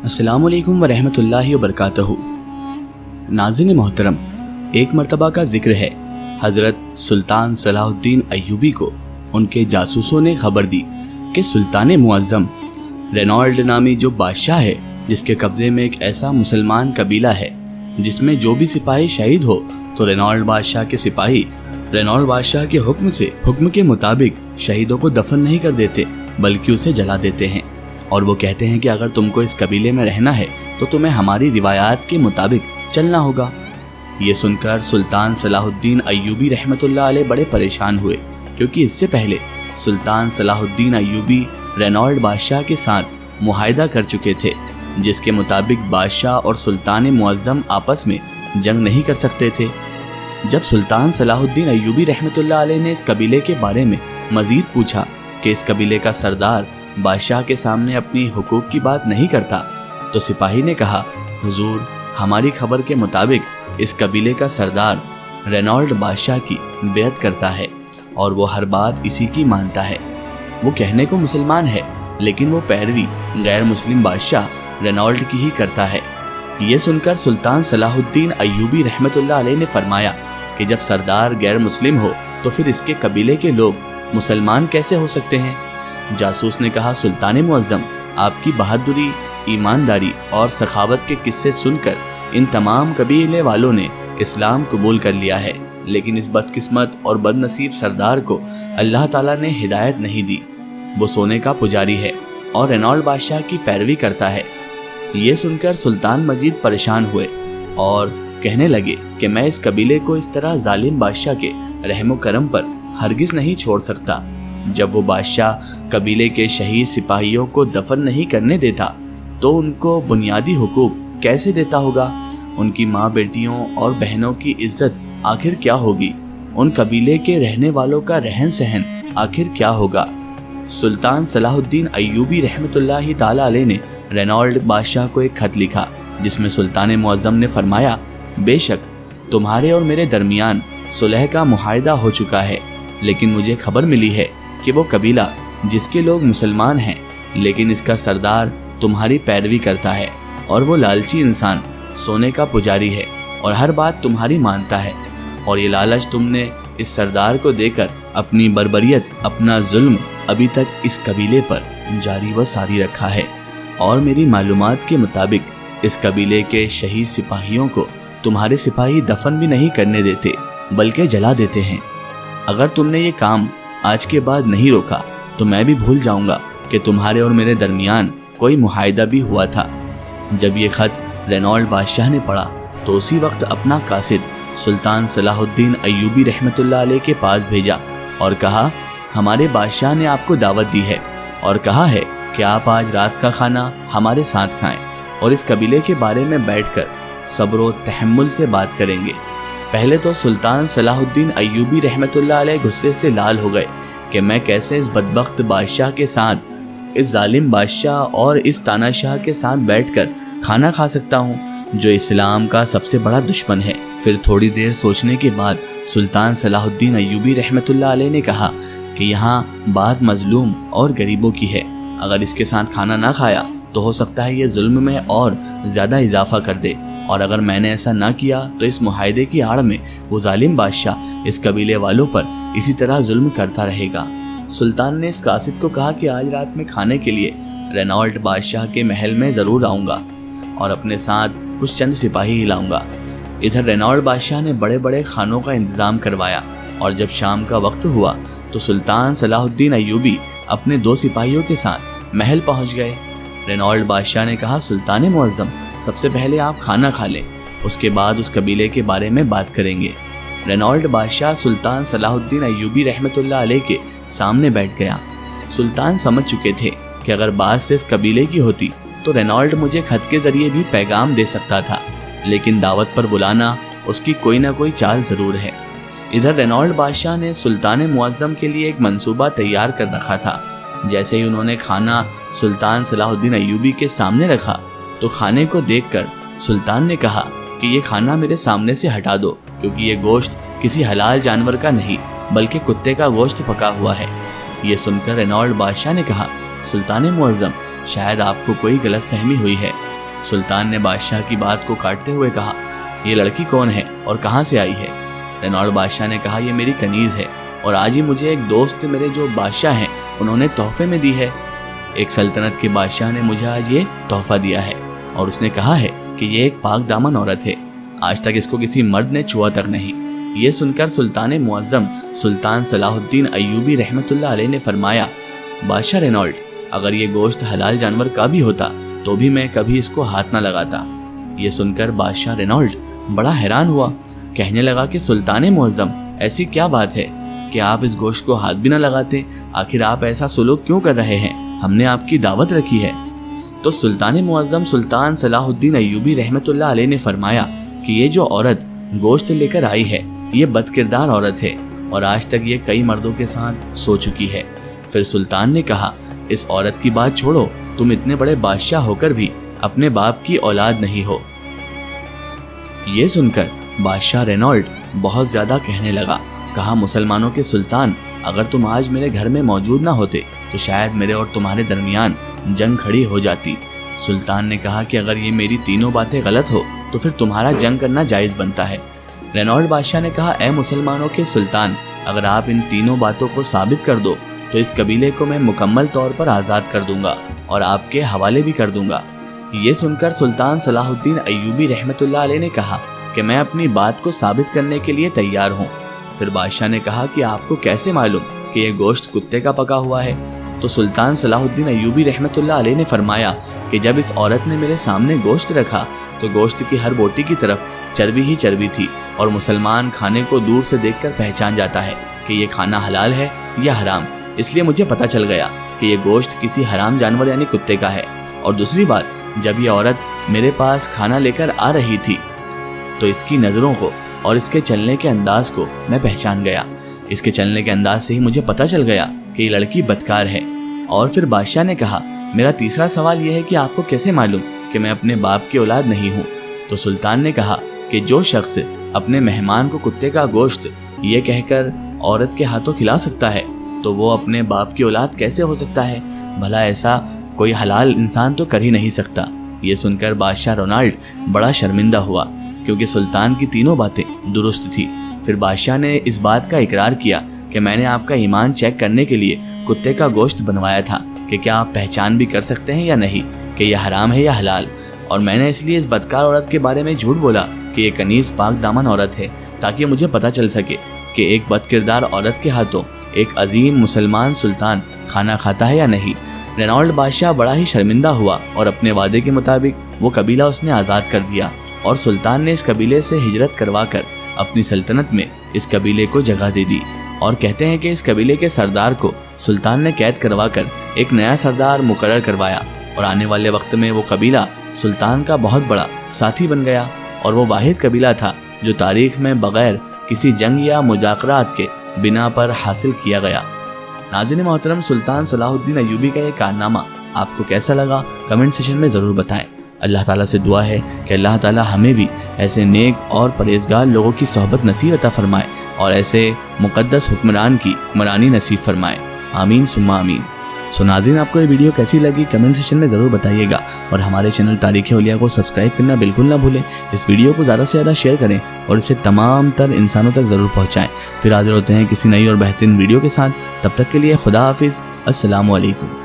अस्सलामु अलैकुम वरहमत उल्लाहि वबरकातहू। नाज़रीन मोहतरम, एक मरतबा का जिक्र है, हज़रत सुल्तान सलाहुद्दीन अय्यूबी को उनके जासूसों ने खबर दी कि सुल्तान मुअज़्ज़म रेनॉल्ड नामी जो बादशाह है, जिसके कब्ज़े में एक ऐसा मुसलमान कबीला है जिसमें जो भी सिपाही शहीद हो तो रेनॉल्ड बादशाह के सिपाही रेनॉल्ड बादशाह के हुक्म के मुताबिक शहीदों को दफन नहीं कर देते बल्कि उसे जला देते हैं। और वो कहते हैं कि अगर तुमको इस कबीले में रहना है तो तुम्हें हमारी रिवायात के मुताबिक चलना होगा। ये सुनकर सुल्तान सलाहुद्दीन अय्यूबी रहमतुल्लाह अलैह बड़े परेशान हुए, क्योंकि इससे पहले सुल्तान सलाहुद्दीन अय्यूबी रेनॉल्ड बादशाह के साथ मुआहिदा कर चुके थे, जिसके मुताबिक बादशाह और सुल्तान मुअज़्ज़म आपस में जंग नहीं कर सकते थे। जब सुल्तान सलाहुद्दीन अय्यूबी रहमतुल्लाह अलैह ने इस कबीले के बारे में मज़ीद पूछा कि इस कबीले का सरदार बादशाह के सामने अपनी हुकूक की बात नहीं करता, तो सिपाही ने कहा, हुजूर, हमारी खबर के मुताबिक इस कबीले का सरदार रेनॉल्ड बादशाह की बेअत करता है और वो हर बात इसी की मानता है। वो कहने को मुसलमान है लेकिन वो पैरवी गैर मुस्लिम बादशाह रेनॉल्ड की ही करता है। ये सुनकर सुल्तान सलाहुद्दीन अय्यूबी रहमतुल्लाह अलैह ने फरमाया कि जब सरदार गैर मुस्लिम हो तो फिर इसके कबीले के लोग मुसलमान कैसे हो सकते हैं। जासूस ने कहा, सुल्तान मुअज़्ज़म, आपकी बहादुरी, ईमानदारी और सखावत के किस्से सुनकर इन तमाम कबीले वालों ने इस्लाम कबूल कर लिया है, लेकिन इस बदकिस्मत और बदनसीब सरदार को अल्लाह ताला ने हिदायत नहीं दी। वो सोने का पुजारी है और रेनॉल्ड बादशाह की पैरवी करता है। ये सुनकर सुल्तान मजीद परेशान हुए और कहने लगे कि मैं इस कबीले को इस तरह जालिम बादशाह के रहमो करम पर हरगिज़ नहीं छोड़ सकता। जब वो बादशाह कबीले के शहीद सिपाहियों को दफन नहीं करने देता तो उनको बुनियादी हुकूक कैसे देता होगा। उनकी माँ, बेटियों और बहनों की इज्जत आखिर क्या होगी। उन कबीले के रहने वालों का रहन सहन आखिर क्या होगा। सुल्तान सलाहुद्दीन अय्यूबी रहमतुल्लाहि ताला अलैह ने रेनॉल्ड बादशाह को एक खत लिखा, जिसमें सुल्तान मुअज़्ज़म ने फरमाया, बेशक तुम्हारे और मेरे दरमियान सुलह का मुआहिदा हो चुका है, लेकिन मुझे खबर मिली है कि वो कबीला जिसके लोग मुसलमान हैं लेकिन इसका सरदार तुम्हारी पैरवी करता है और वो लालची इंसान सोने का पुजारी है और हर बात तुम्हारी मानता है, और ये लालच तुमने इस सरदार को देकर अपनी बर्बरियत, अपना जुल्म अभी तक इस कबीले पर जारी व सारी रखा है। और मेरी मालूमात के मुताबिक इस कबीले के शहीद सिपाहियों को तुम्हारे सिपाही दफन भी नहीं करने देते बल्कि जला देते हैं। अगर तुमने ये काम आज के बाद नहीं रोका तो मैं भी भूल जाऊंगा कि तुम्हारे और मेरे दरमियान कोई मुआहिदा भी हुआ था। जब ये खत रेनॉल्ड बादशाह ने पढ़ा तो उसी वक्त अपना कासिद सुल्तान सलाहुद्दीन अय्यूबी रहमतुल्लाह अलैह के पास भेजा और कहा, हमारे बादशाह ने आपको दावत दी है और कहा है कि आप आज रात का खाना हमारे साथ खाएं और इस कबीले के बारे में बैठकर सब्र व तहम्मुल से बात करेंगे। पहले तो सुल्तान सलाहुद्दीन अय्यूबी रहमतुल्लाह अलैह गुस्से से लाल हो गए कि मैं कैसे इस बदबख्त बादशाह के साथ, इस जालिम बादशाह और इस तानाशाह के साथ बैठकर खाना खा सकता हूँ जो इस्लाम का सबसे बड़ा दुश्मन है। फिर थोड़ी देर सोचने के बाद सुल्तान सलाहुद्दीन अय्यूबी रहमतुल्लाह अलैह ने कहा कि यहाँ बात मजलूम और गरीबों की है। अगर इसके साथ खाना ना खाया तो हो सकता है ये जुल्म में और ज़्यादा इजाफा कर दे, और अगर मैंने ऐसा ना किया तो इस मुआहिदे की आड़ में वो जालिम बादशाह इस कबीले वालों पर इसी तरह जुल्म करता रहेगा। सुल्तान ने इस कासिद को कहा कि आज रात में खाने के लिए रेनॉल्ड बादशाह के महल में ज़रूर आऊँगा और अपने साथ कुछ चंद सिपाही ही लाऊंगा। इधर रेनॉल्ड बादशाह ने बड़े बड़े खानों का इंतज़ाम करवाया और जब शाम का वक्त हुआ तो सुल्तान सलाहुद्दीन अय्यूबी अपने 2 सिपाहियों के साथ महल पहुँच गए। रेनॉल्ड बादशाह ने कहा, सुल्तान मुअज़्ज़म, सबसे पहले आप खाना खा लें, उसके बाद उस कबीले के बारे में बात करेंगे। रेनॉल्ड बादशाह सुल्तान सलाहुद्दीन अय्यूबी रहमतुल्लाह अलैह के सामने बैठ गया। सुल्तान समझ चुके थे कि अगर बात सिर्फ कबीले की होती तो रेनॉल्ड मुझे खत के जरिए भी पैगाम दे सकता था, लेकिन दावत पर बुलाना उसकी कोई ना कोई चाल ज़रूर है। इधर रेनॉल्ड बादशाह ने सुल्तान मुअज़्ज़म के लिए एक मंसूबा तैयार कर रखा था। जैसे ही उन्होंने खाना सुल्तान सलाहुद्दीन अय्यूबी के सामने रखा तो खाने को देखकर सुल्तान ने कहा कि ये खाना मेरे सामने से हटा दो, क्योंकि ये गोश्त किसी हलाल जानवर का नहीं बल्कि कुत्ते का गोश्त पका हुआ है। ये सुनकर रेनॉल्ड बादशाह ने कहा, सुल्तान मुअज़्ज़म, शायद आपको कोई गलत फहमी हुई है। سلطان نے بادشاہ کی بات کو کاٹتے ہوئے کہا، یہ لڑکی کون ہے اور کہاں سے آئی ہے؟ رینالڈ بادشاہ نے کہا، یہ میری کنیز ہے اور آج ہی مجھے ایک دوست میرے جو بادشاہ ہیں انہوں نے تحفے میں دی ہے۔ ایک سلطنت کے بادشاہ نے مجھے آج یہ تحفہ دیا ہے اور اس نے کہا ہے کہ یہ ایک پاک دامن عورت ہے، آج تک اس کو کسی مرد نے چھوا تک نہیں۔ یہ سن کر سلطان معظم سلطان صلاح الدین ایوبی رحمۃ اللہ علیہ نے فرمایا، بادشاہ رینالڈ، اگر یہ گوشت حلال جانور کا بھی ہوتا تو بھی میں کبھی اس کو ہاتھ نہ لگاتا۔ یہ سن کر بادشاہ رینالڈ بڑا حیران ہوا، کہنے لگا کہ سلطان معظم، ایسی کیا بات ہے کہ آپ اس گوشت کو ہاتھ بھی نہ لگاتے؟ آخر آپ ایسا سلوک کیوں کر رہے ہیں؟ ہم نے آپ کی دعوت رکھی ہے۔ تو سلطان معظم سلطان صلاح الدین ایوبی رحمۃ اللہ علیہ نے فرمایا کہ یہ جو عورت گوشت لے کر آئی ہے یہ بد کردار عورت ہے اور آج تک یہ کئی مردوں کے ساتھ سو چکی ہے۔ پھر سلطان نے کہا، اس عورت کی بات چھوڑو، تم اتنے بڑے بادشاہ ہو کر بھی اپنے باپ کی اولاد نہیں ہو۔ یہ سن کر بادشاہ رینالڈ بہت زیادہ کہنے لگا، کہا، مسلمانوں کے سلطان، اگر تم آج میرے گھر میں موجود نہ ہوتے تو شاید میرے اور تمہارے درمیان جنگ کھڑی ہو جاتی۔ سلطان نے کہا کہ اگر یہ میری تینوں باتیں غلط ہو تو پھر تمہارا جنگ کرنا جائز بنتا ہے۔ رینالڈ بادشاہ نے کہا، اے مسلمانوں کے سلطان، اگر آپ ان تینوں باتوں کو ثابت کر دو تو اس قبیلے کو میں مکمل طور پر آزاد کر دوں گا اور آپ کے حوالے بھی کر دوں گا۔ یہ سن کر سلطان صلاح الدین ایوبی رحمۃ اللہ علیہ نے کہا کہ میں اپنی بات کو ثابت کرنے کے لیے تیار ہوں۔ پھر بادشاہ نے کہا کہ آپ کو کیسے معلوم کہ یہ گوشت کتے کا پکا ہوا ہے؟ تو سلطان صلاح الدین ایوبی رحمۃ اللہ علیہ نے فرمایا کہ جب اس عورت نے میرے سامنے گوشت رکھا تو گوشت کی ہر بوٹی کی طرف چربی ہی چربی تھی، اور مسلمان کھانے کو دور سے دیکھ کر پہچان جاتا ہے کہ یہ کھانا حلال ہے یا حرام، اس لیے مجھے پتہ چل گیا کہ یہ گوشت کسی حرام جانور یعنی کتے کا ہے۔ اور دوسری بات، جب یہ عورت میرے پاس کھانا لے کر آ رہی تھی تو اس کی نظروں کو اور اس کے چلنے کے انداز کو میں پہچان گیا۔ اس کے چلنے کے انداز سے ہی مجھے پتہ چل گیا کہ یہ لڑکی بدکار ہے۔ اور پھر بادشاہ نے کہا، میرا تیسرا سوال یہ ہے کہ آپ کو کیسے معلوم کہ میں اپنے باپ کی اولاد نہیں ہوں؟ تو سلطان نے کہا کہ جو شخص اپنے مہمان کو کتے کا گوشت یہ کہہ کر عورت کے ہاتھوں کھلا سکتا ہے تو وہ اپنے باپ کی اولاد کیسے ہو سکتا ہے؟ بھلا ایسا کوئی حلال انسان تو کر ہی نہیں سکتا۔ یہ سن کر بادشاہ رونالڈ بڑا شرمندہ ہوا کیونکہ سلطان کی تینوں باتیں درست تھی۔ پھر بادشاہ نے اس بات کا اقرار کیا کہ میں نے آپ کا ایمان چیک کرنے کے لیے کتے کا گوشت بنوایا تھا کہ کیا آپ پہچان بھی کر سکتے ہیں یا نہیں کہ یہ حرام ہے یا حلال، اور میں نے اس لیے اس بدکار عورت کے بارے میں جھوٹ بولا کہ یہ کنیز پاک دامن عورت ہے تاکہ مجھے پتہ چل سکے کہ ایک بد کردار عورت کے ہاتھوں ایک عظیم مسلمان سلطان کھانا کھاتا ہے یا نہیں۔ رینالڈ بادشاہ بڑا ہی شرمندہ ہوا اور اپنے وعدے کے مطابق وہ قبیلہ اس نے آزاد کر دیا، اور سلطان نے اس قبیلے سے ہجرت کروا کر اپنی سلطنت میں اس قبیلے کو جگہ دے دی۔ اور کہتے ہیں کہ اس قبیلے کے سردار کو سلطان نے قید کروا کر ایک نیا سردار مقرر کروایا، اور آنے والے وقت میں وہ قبیلہ سلطان کا بہت بڑا ساتھی بن گیا، اور وہ واحد قبیلہ تھا جو تاریخ میں بغیر کسی جنگ یا مذاکرات کے بنا پر حاصل کیا گیا۔ ناظرین محترم، سلطان صلاح الدین ایوبی کا یہ کارنامہ آپ کو کیسا لگا کمنٹ سیشن میں ضرور بتائیں۔ اللہ تعالیٰ سے دعا ہے کہ اللہ تعالیٰ ہمیں بھی ایسے نیک اور پرہیزگار لوگوں کی صحبت نصیب عطا فرمائے اور ایسے مقدس حکمران کی حکمرانی نصیب فرمائے، آمین ثم آمین۔ سو ناظرین، آپ کو یہ ویڈیو کیسی لگی کمنٹ سیکشن میں ضرور بتائیے گا، اور ہمارے چینل تاریخ اولیاء کو سبسکرائب کرنا بالکل نہ بھولیں۔ اس ویڈیو کو زیادہ سے زیادہ شیئر کریں اور اسے تمام تر انسانوں تک ضرور پہنچائیں۔ پھر حاضر ہوتے ہیں کسی نئی اور بہترین ویڈیو کے ساتھ، تب تک کے لیے خدا حافظ، السلام علیکم۔